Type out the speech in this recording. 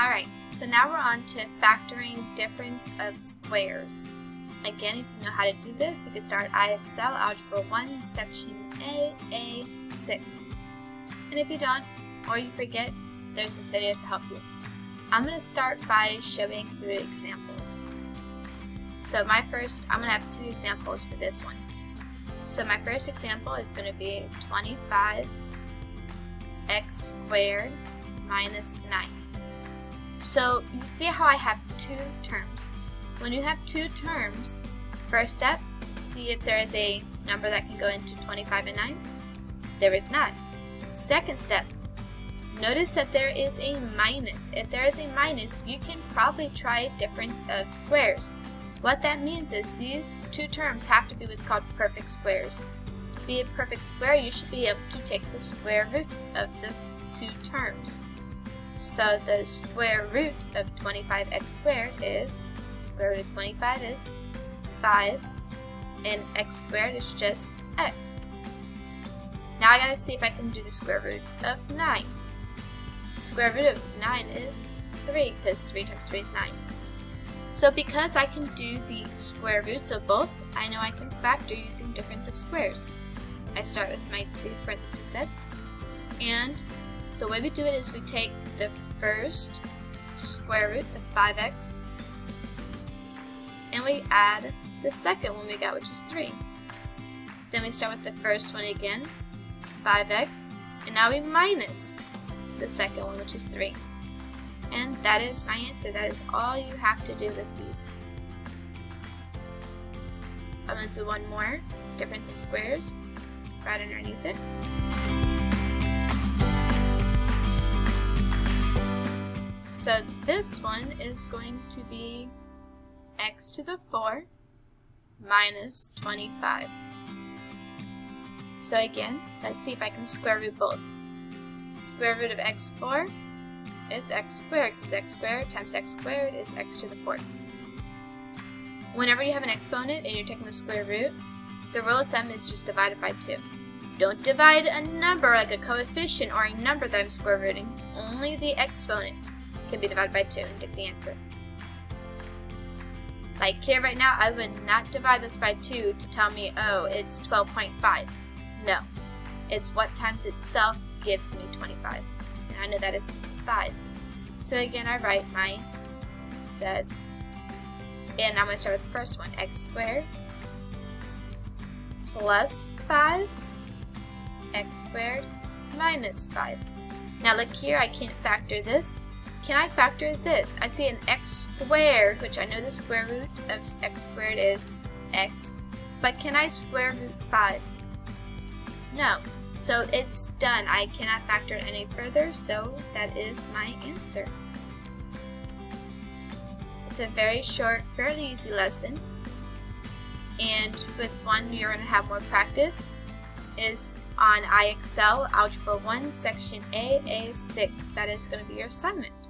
Alright, so now we're on to factoring difference of squares. Again, if you know how to do this, you can start IXL Algebra 1, Section AA6. And if you don't, or you forget, there's this video to help you. I'm going to start by showing through examples. So I'm going to have two examples for this one. So my first example is going to be 25x squared minus 9. So you see how I have two terms. When you have two terms, first step, see if there is a number that can go into 25 and 9. There is not. Second step, notice that there is a minus. If there is a minus, you can probably try a difference of squares. What that means is these two terms have to be what's called perfect squares. To be a perfect square, you should be able to take the square root of the two terms. So the square root of 25x squared is, square root of 25 is 5, and x squared is just x. Now I gotta see if I can do the square root of 9. The square root of 9 is 3, because 3 times 3 is 9. So because I can do the square roots of both, I know I can factor using difference of squares. I start with my two parenthesis sets, and the way we do it is we take the first square root of 5x, and we add the second one we got, which is 3. Then we start with the first one again, 5x, and now we minus the second one, which is 3. And that is my answer. That is all you have to do with these. I'm going to do one more, difference of squares, right underneath it. So this one is going to be x to the 4 minus 25. So again, let's see if I can square root both. Square root of x4 is x squared, because x squared times x squared is x to the 4th. Whenever you have an exponent and you're taking the square root, the rule of thumb is just divided by 2. Don't divide a number like a coefficient or a number that I'm square rooting. Only the exponent can be divided by 2 and get the answer. Like here right now, I would not divide this by 2 to tell me, oh, it's 12.5. No, it's what times itself gives me 25. And I know that is 5. So again, I write my set, and I'm going to start with the first one, x squared plus 5, x squared minus 5. Now look here, I can't factor this. Can I factor this? I see an x squared, which I know the square root of x squared is x, but can I square root 5? No. So it's done. I cannot factor it any further, so that is my answer. It's a very short, fairly easy lesson, and with one you're going to have more practice is on IXL Algebra 1, Section AA6. That is going to be your assignment.